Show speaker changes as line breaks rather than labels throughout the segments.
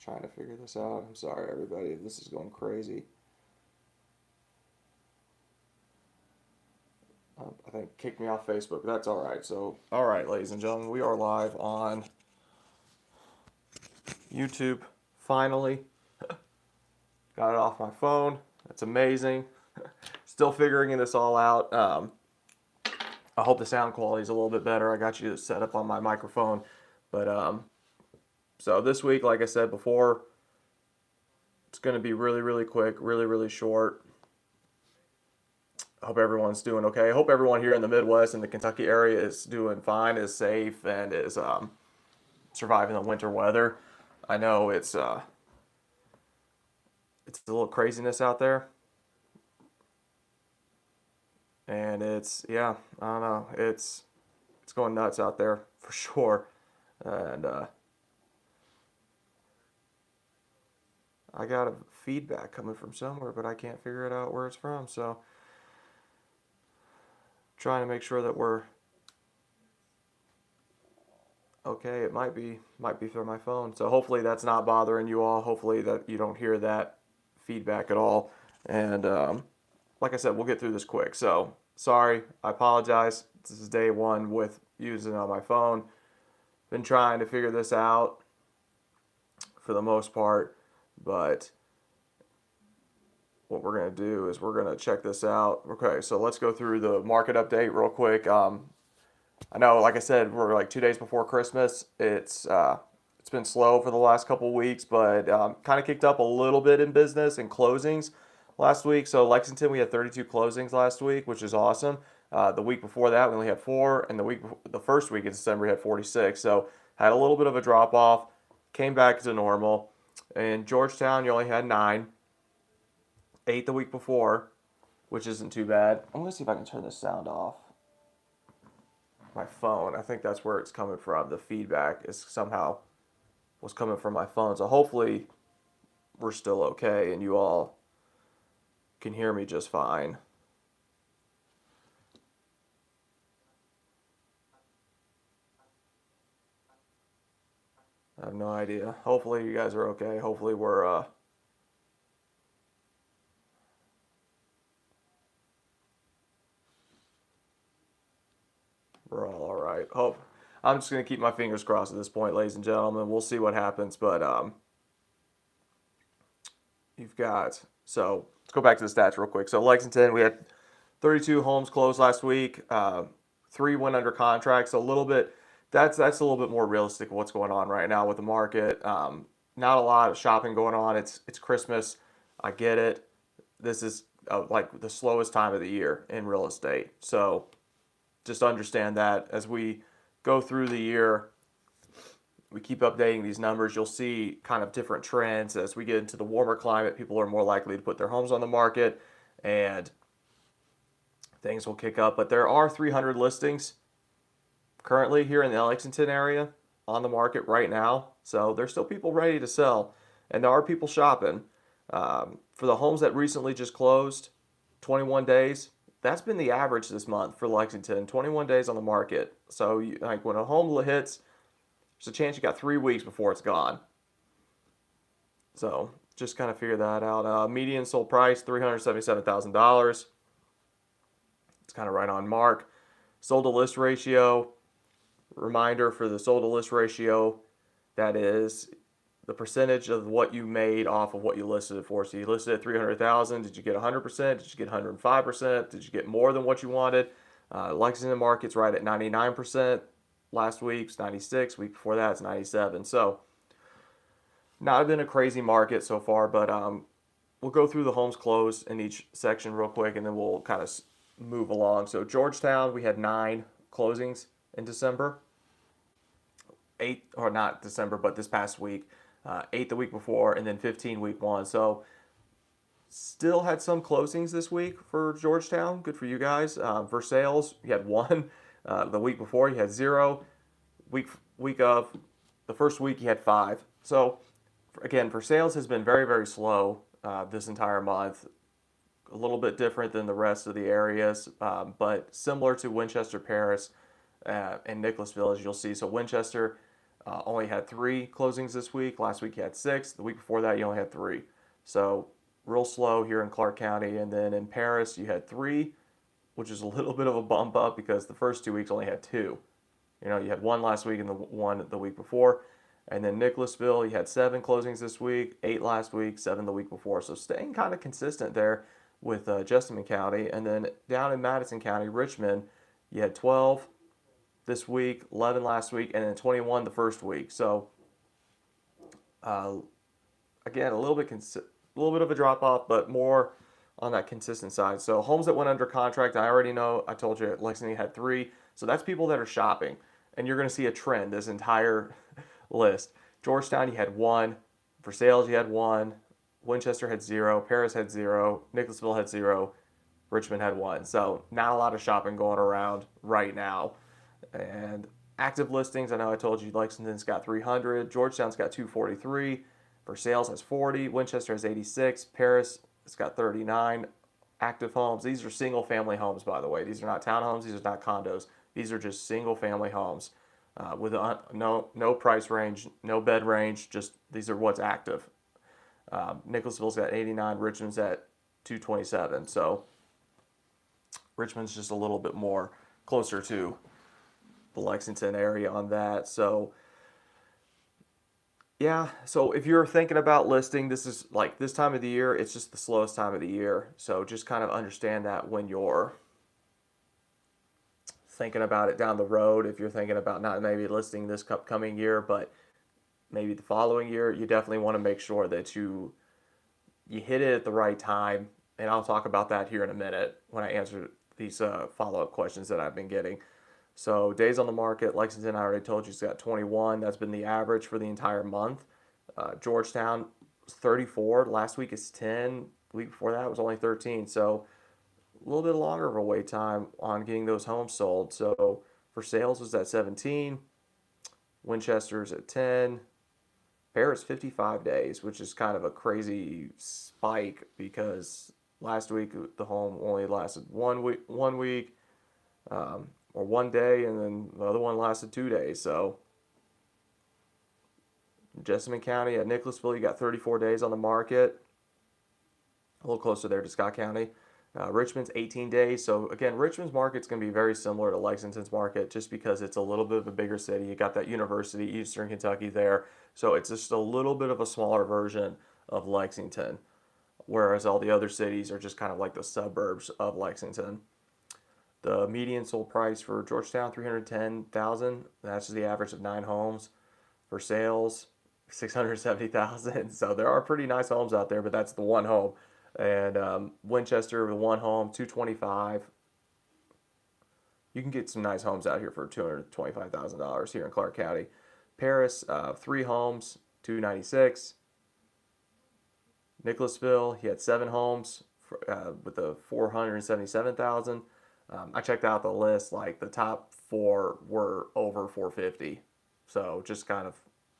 Trying to figure this out. I'm sorry, everybody. This is going crazy. I think kicked me off Facebook. That's all right. So, all right, ladies and gentlemen, we are live on YouTube. Finally, got it off my phone. That's amazing. Still figuring this all out. I hope the sound quality is a little bit better. I got you set up on my microphone, but so this week, like I said before, it's going to be really, really quick, really, really short. I hope everyone's doing okay. I hope everyone here in the Midwest and the Kentucky area is doing fine, is safe, and is surviving the winter weather. I know it's a little craziness out there, and I don't know, it's going nuts out there for sure, and I got a feedback coming from somewhere, but I can't figure it out where it's from. So trying to make sure that we're okay. It might be through my phone. So hopefully that's not bothering you all. Hopefully that you don't hear that feedback at all. And like I said, we'll get through this quick. So sorry, I apologize. This is day one with using it on my phone. Been trying to figure this out for the most part, but what we're going to do is we're going to check this out. Okay, so let's go through the market update real quick. I know, like I said, we're like 2 days before Christmas. It's been slow for the last couple of weeks, but kind of kicked up a little bit in business and closings last week. So Lexington, we had 32 closings last week, which is awesome. The week before that, we only had 4, and the first week in December, we had 46. So had a little bit of a drop off, came back to normal. In Georgetown, you only had 9, 8 the week before, which isn't too bad. I'm gonna see if I can turn this sound off. My phone. I think that's where it's coming from. The feedback is somehow was coming from my phone. So hopefully we're still okay and you all can hear me just fine. I have no idea. Hopefully you guys are okay. Hopefully we're all right. Hope I'm just gonna keep my fingers crossed at this point, ladies and gentlemen. We'll see what happens, but you've got so let's go back to the stats real quick. So Lexington, we had 32 homes closed last week. 3 went under contract, so a little bit. That's a little bit more realistic of what's going on right now with the market. Not a lot of shopping going on. It's Christmas. I get it. This is like the slowest time of the year in real estate. So just understand that as we go through the year, we keep updating these numbers. You'll see kind of different trends as we get into the warmer climate. People are more likely to put their homes on the market, and things will kick up. But there are 300 listings currently here in the Lexington area on the market right now. So there's still people ready to sell, and there are people shopping. For the homes that recently just closed, 21 days, that's been the average this month for Lexington, 21 days on the market. So like when a home hits, there's a chance you got 3 weeks before it's gone. So just kind of figure that out. Median sold price, $377,000. It's kind of right on mark. Sold to list ratio, reminder for the sold to list ratio, that is the percentage of what you made off of what you listed it for. So you listed at 300,000. Did you get 100%? Did you get 105%? Did you get more than what you wanted? Lexington market's right at 99%. Last week's 96. Week before that, it's 97. So not been a crazy market so far, but we'll go through the homes closed in each section real quick, and then we'll kind of move along. So Georgetown, we had 9 closings in December. 8, or not December, but this past week. 8 the week before, and then 15 week 1. So still had some closings this week for Georgetown. Good for you guys. For sales, you had 1. The week before, you had 0. Week of the first week, you had 5. So again, for sales has been very, very slow this entire month. A little bit different than the rest of the areas, but similar to Winchester, Paris, and Nicholasville, as you'll see. So Winchester, only had 3 closings this week. Last week he had 6. The week before that, you only had 3. So real slow here in Clark County. And then in Paris, you had 3, which is a little bit of a bump up because the first 2 weeks only had 2. You know, you had 1 last week and the 1 the week before. And then Nicholasville, you had 7 closings this week, 8 last week, 7 the week before. So staying kind of consistent there with Jessamine County. And then down in Madison County, Richmond, you had 12 this week, 11 last week, and then 21 the first week. So uh, again, a little bit of a drop off, but more on that consistent side. So homes that went under contract, I already know. I told you Lexington had 3. So that's people that are shopping, and you're going to see a trend this entire list. Georgetown, you had 1. For sales, you had 1. Winchester had 0. Paris had 0. Nicholasville had 0. Richmond had 1. So not a lot of shopping going around right now. And active listings, I know I told you Lexington's got 300. Georgetown's got 243. For sales has 40. Winchester has 86. Paris has got 39 active homes. These are single family homes, by the way. These are not townhomes. These are not condos. These are just single family homes with no price range, no bed range. Just these are what's active. Nicholasville's got 89. Richmond's at 227. So Richmond's just a little bit more closer to the Lexington area on that. So yeah, so if you're thinking about listing, this is like this time of the year, it's just the slowest time of the year. So just kind of understand that when you're thinking about it down the road. If you're thinking about not maybe listing this upcoming year, but maybe the following year, you definitely want to make sure that you hit it at the right time. And I'll talk about that here in a minute when I answer these follow-up questions that I've been getting. So days on the market, Lexington, I already told you, it's got 21. That's been the average for the entire month. Georgetown was 34. Last week is 10. The week before that was only 13. So a little bit longer of a wait time on getting those homes sold. So for sales was at 17. Winchester's at 10. Paris 55 days, which is kind of a crazy spike because last week the home only lasted 1 week, or 1 day, and then the other one lasted 2 days. So Jessamine County at Nicholasville, you got 34 days on the market, a little closer there to Scott County. Richmond's 18 days. So again, Richmond's market's going to be very similar to Lexington's market just because it's a little bit of a bigger city. You got that University, Eastern Kentucky there. So it's just a little bit of a smaller version of Lexington, whereas all the other cities are just kind of like the suburbs of Lexington. The median sold price for Georgetown, $310,000. That's just the average of 9 homes. For sales, $670,000. So there are pretty nice homes out there, but that's the one home. And Winchester with 1 home, $225,000. You can get some nice homes out here for $225,000 here in Clark County. Paris, 3 homes, $296,000. Nicholasville, he had 7 homes with a $477,000. I checked out the list, like the top 4 were over 450. So just kind of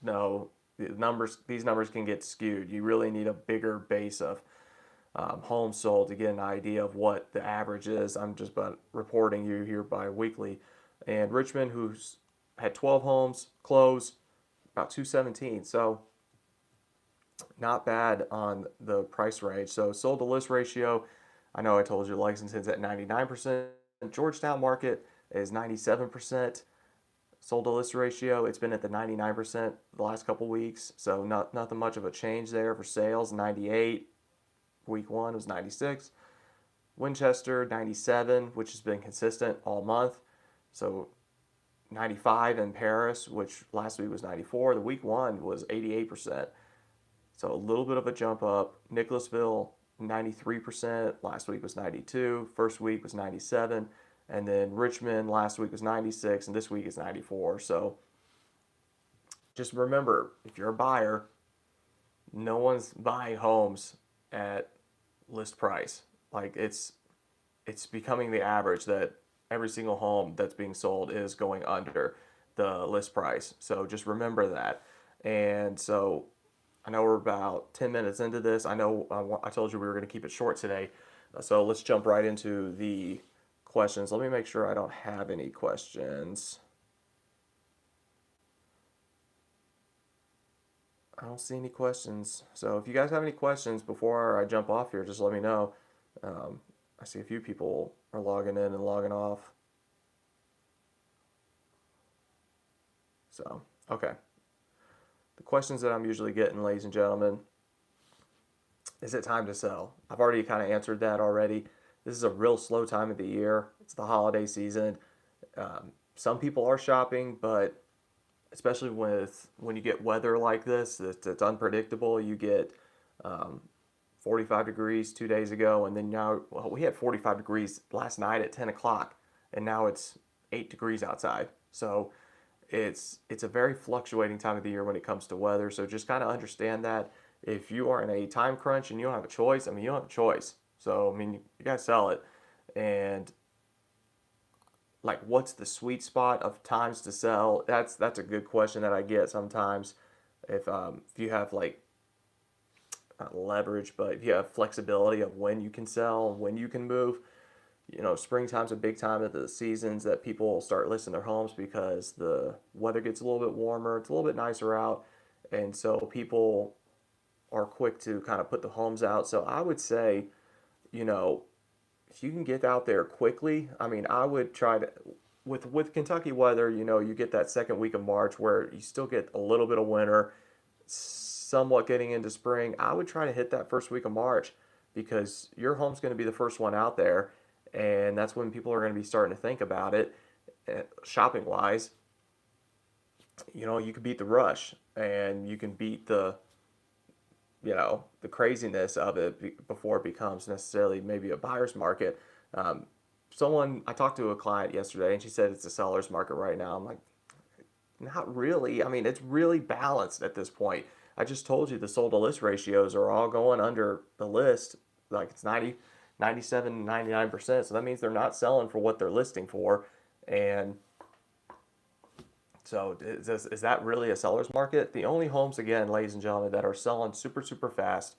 know these numbers can get skewed. You really need a bigger base of homes sold to get an idea of what the average is. I'm just reporting you here bi-weekly. And Richmond, who's had 12 homes close, about 217. So not bad on the price range. So sold to list ratio, I know I told you Lexington's at 99%. Georgetown market is 97%. Sold to list ratio, it's been at the 99% the last couple weeks. So nothing much of a change there. For sales, 98. Week 1 was 96. Winchester, 97, which has been consistent all month. So 95 in Paris, which last week was 94. The week 1 was 88%. So a little bit of a jump up. Nicholasville, 93%. Last week was 92. First week was 97. And then Richmond last week was 96, and this week is 94. So just remember, if you're a buyer, no one's buying homes at list price. Like it's becoming the average that every single home that's being sold is going under the list price. So just remember that. And so I know we're about 10 minutes into this. I know I told you we were going to keep it short today. So let's jump right into the questions. Let me make sure I don't have any questions. I don't see any questions. So if you guys have any questions before I jump off here, just let me know. I see a few people are logging in and logging off. So, okay. The questions that I'm usually getting, ladies and gentlemen, is it time to sell? I've already kind of answered that already. This is a real slow time of the year. It's the holiday season. Some people are shopping, but especially when you get weather like this, it's unpredictable. You get 45 degrees 2 days ago, and then now, well, we had 45 degrees last night at 10 o'clock, and now it's 8 degrees outside. So it's a very fluctuating time of the year when it comes to weather. So just kind of understand that if you are in a time crunch and you don't have a choice, I mean, you don't have a choice. So, I mean, you got to sell it. And like, what's the sweet spot of times to sell? That's a good question that I get sometimes. If you have like not leverage, but if you have flexibility of when you can sell, when you can move, springtime's a big time of the seasons that people start listing their homes because the weather gets a little bit warmer, it's a little bit nicer out, and so people are quick to kind of put the homes out. So I would say, you know, if you can get out there quickly, I mean, I would try to with Kentucky weather, you get that second week of March where you still get a little bit of winter, somewhat getting into spring. I would try to hit that first week of March because your home's going to be the first one out there, and that's when people are going to be starting to think about it, shopping wise. You can beat the rush and you can beat the craziness of it before it becomes necessarily maybe a buyer's market. Um, I talked to a client yesterday and she said it's a seller's market right now. I'm like, not really. I mean, it's really balanced at this point. I just told you the sold to list ratios are all going under the list. Like it's 90, 97, 99%. So that means they're not selling for what they're listing for. And so is that really a seller's market? The only homes, again, ladies and gentlemen, that are selling super, super fast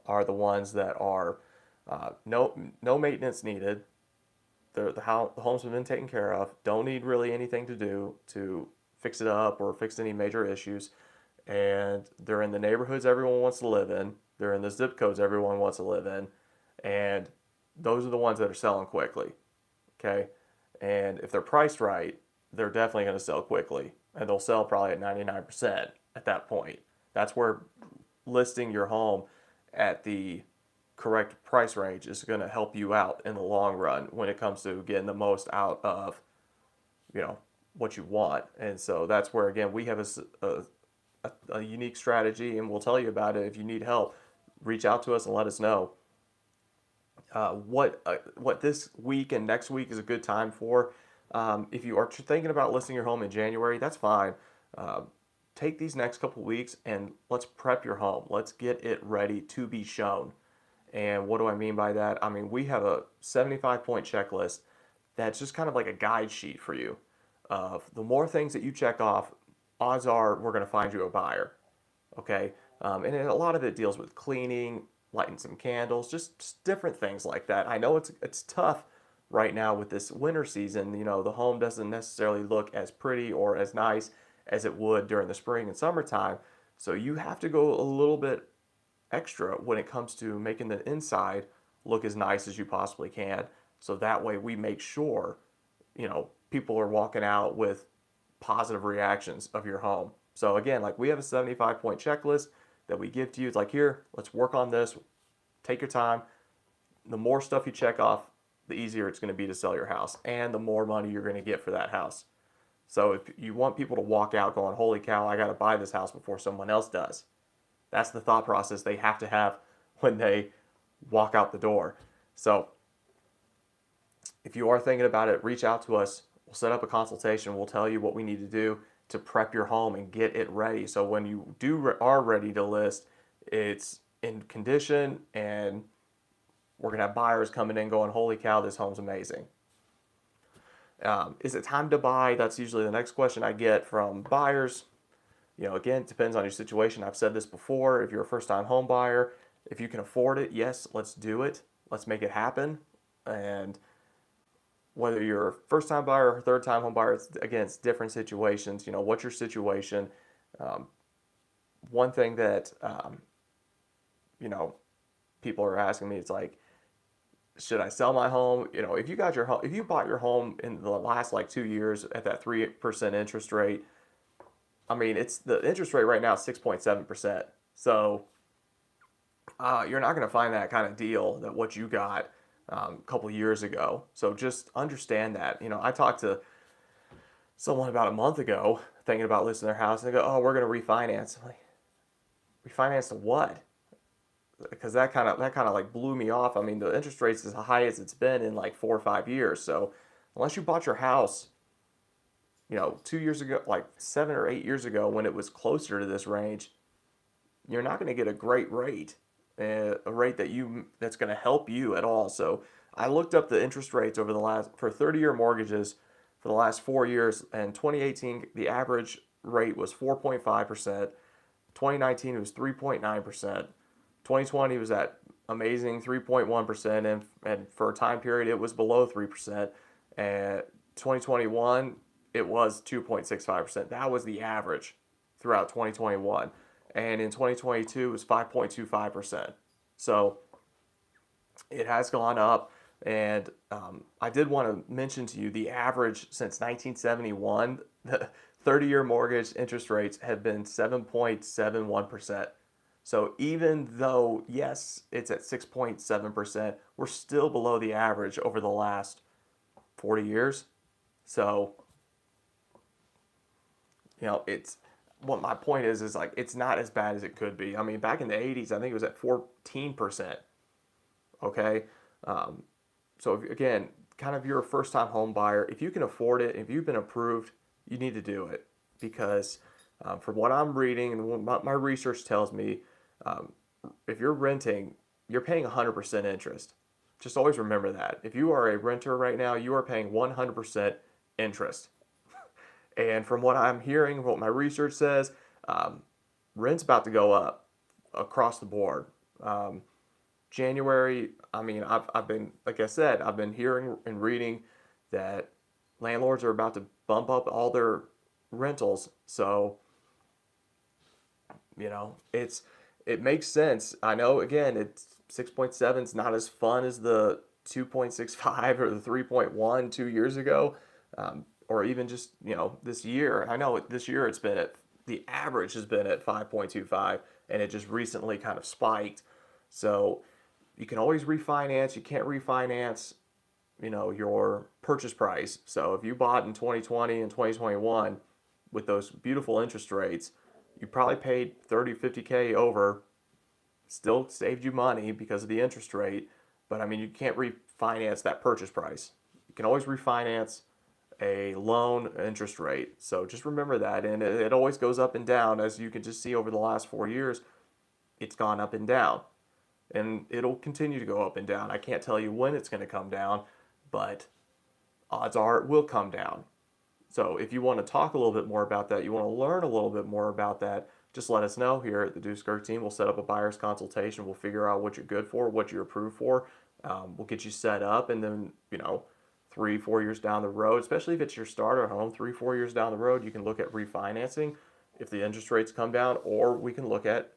are the ones that are no maintenance needed. The homes have been taken care of. Don't need really anything to do to fix it up or fix any major issues. And they're in the neighborhoods everyone wants to live in. They're in the zip codes everyone wants to live in. And those are the ones that are selling quickly. Okay. And if they're priced right, they're definitely going to sell quickly. And they'll sell probably at 99% at that point. That's where listing your home at the correct price range is going to help you out in the long run when it comes to getting the most out of you know what you want. And so that's where again we have a unique strategy, and we'll tell you about it. If you need help, reach out to us and let us know what this week and next week is a good time for. If you are thinking about listing your home in January, that's fine. Uh, Take these next couple weeks and let's prep your home. Let's get it ready to be shown. And what do I mean by that? I mean, we have a 75-point checklist that's just kind of like a guide sheet for you. Of the more things that you check off, odds are we're going to find you a buyer. Okay? And a lot of it deals with cleaning, lighting some candles, just different things like that. I know it's tough right now with this winter season. The home doesn't necessarily look as pretty or as nice as it would during the spring and summertime. So you have to go a little bit extra when it comes to making the inside look as nice as you possibly can. So that way we make sure, people are walking out with positive reactions of your home. So again, like we have a 75-point checklist that we give to you. It's like, here, let's work on this. Take your time. The more stuff you check off, the easier it's going to be to sell your house and the more money you're going to get for that house. So if you want people to walk out going, holy cow, I got to buy this house before someone else does. That's the thought process they have to have when they walk out the door. So if you are thinking about it, reach out to us. We'll set up a consultation. We'll tell you what we need to do to prep your home and get it ready. So when you are ready to list, it's in condition, and we're going to have buyers coming in going, holy cow, this home's amazing. Is it time to buy? That's usually the next question I get from buyers. Again, it depends on your situation. I've said this before. If you're a first-time home buyer, if you can afford it, yes, let's do it. Let's make it happen. And whether you're a first-time buyer or third-time home buyer, again, it's different situations. What's your situation? one thing that people are asking me, it's like, should I sell my home? If you got your home, if you bought your home in the last like 2 years at that 3% interest rate, I mean, it's the interest rate right now is 6.7%. So you're not going to find that kind of deal that what you got a couple years ago. So just understand that. I talked to someone about a month ago thinking about listing their house, and they go, "Oh, we're going to refinance." I'm like, refinance to what? Because that kind of like blew me off. I mean, the interest rate's as high as it's been in like 4 or 5 years. So unless you bought your house, 2 years ago, like 7 or 8 years ago, when it was closer to this range, you're not going to get a great rate, a rate that's going to help you at all. So I looked up the interest rates over the last for 30-year mortgages for the last 4 years. In 2018, the average rate was 4.5%. 2019 it was 3.9%. 2020 was at amazing 3.1%, and for a time period it was below 3%. And 2021 it was 2.65%. That was the average throughout 2021. And in 2022 it was 5.25%. So it has gone up. And I did want to mention to you the average since 1971, the 30-year mortgage interest rates have been 7.71%. So even though, yes, it's at 6.7%, we're still below the average over the last 40 years. So, it's what my point is like it's not as bad as it could be. I mean, back in the 80s, I think it was at 14%. Okay. So again, kind of you're a first time home buyer. If you can afford it, if you've been approved, you need to do it because from what I'm reading and what my research tells me, um, if you're renting, you're paying 100% interest. Just always remember that. If you are a renter right now, you are paying 100% interest. And from what I'm hearing, what my research says, rent's about to go up across the board. Um, January, I mean, I've been, like I said, I've been hearing and reading that landlords are about to bump up all their rentals. So, it makes sense. I know, again, it's 6.7 is not as fun as the 2.65 or the 3.1 2 years ago, or even just, this year. I know this year the average has been at 5.25, and it just recently kind of spiked. So, you can always refinance. You can't refinance, your purchase price. So if you bought in 2020 and 2021 with those beautiful interest rates, you probably paid 30, 50K over, still saved you money because of the interest rate. But I mean, you can't refinance that purchase price. You can always refinance a loan interest rate. So just remember that. And it always goes up and down. As you can just see over the last 4 years, it's gone up and down, and it'll continue to go up and down. I can't tell you when it's going to come down, but odds are it will come down. So if you want to talk a little bit more about that, you want to learn a little bit more about that, just let us know here at the Deuce Kirk team. We'll set up a buyer's consultation. We'll figure out what you're good for, what you're approved for. We'll get you set up, and then 3, 4 years down the road, especially if it's your starter home, 3, 4 years down the road, you can look at refinancing if the interest rates come down, or we can look at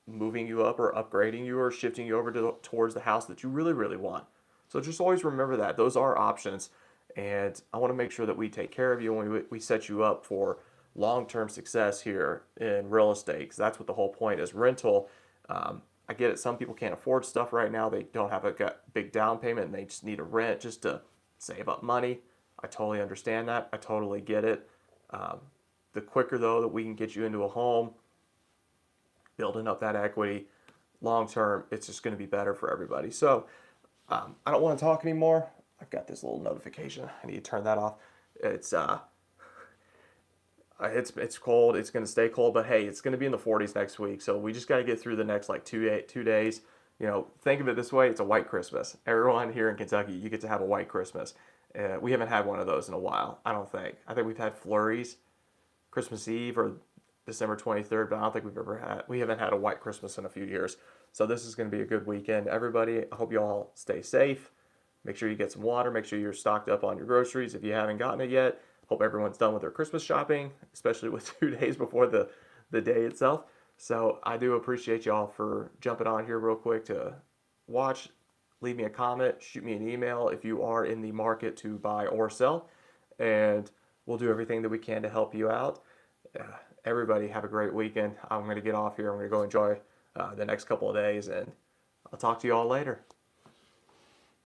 moving you up or upgrading you or shifting you over towards the house that you really, really want. So just always remember that. Those are options. And I want to make sure that we take care of you when we set you up for long-term success here in real estate, because that's what the whole point is. Rental, I get it. Some people can't afford stuff right now. They don't have a big down payment and they just need a rent just to save up money. I totally understand that. I totally get it. The quicker, though, that we can get you into a home, building up that equity long term, it's just going to be better for everybody. So I don't want to talk anymore. I've got this little notification. I need to turn that off. It's cold. It's going to stay cold, but hey, it's going to be in the 40s next week. So we just got to get through the next like 2 days. Think of it this way: it's a white Christmas. Everyone here in Kentucky, you get to have a white Christmas. We haven't had one of those in a while. I don't think. I think we've had flurries, Christmas Eve or December 23rd, but I don't think we haven't had a white Christmas in a few years. So this is going to be a good weekend. Everybody, I hope you all stay safe. Make sure you get some water. Make sure you're stocked up on your groceries if you haven't gotten it yet. Hope everyone's done with their Christmas shopping, especially with 2 days before the day itself. So I do appreciate y'all for jumping on here real quick to watch. Leave me a comment, shoot me an email if you are in the market to buy or sell, and we'll do everything that we can to help you out. Uh, Everybody have a great weekend. I'm going to get off here. I'm going to go enjoy the next couple of days, and I'll talk to you all later.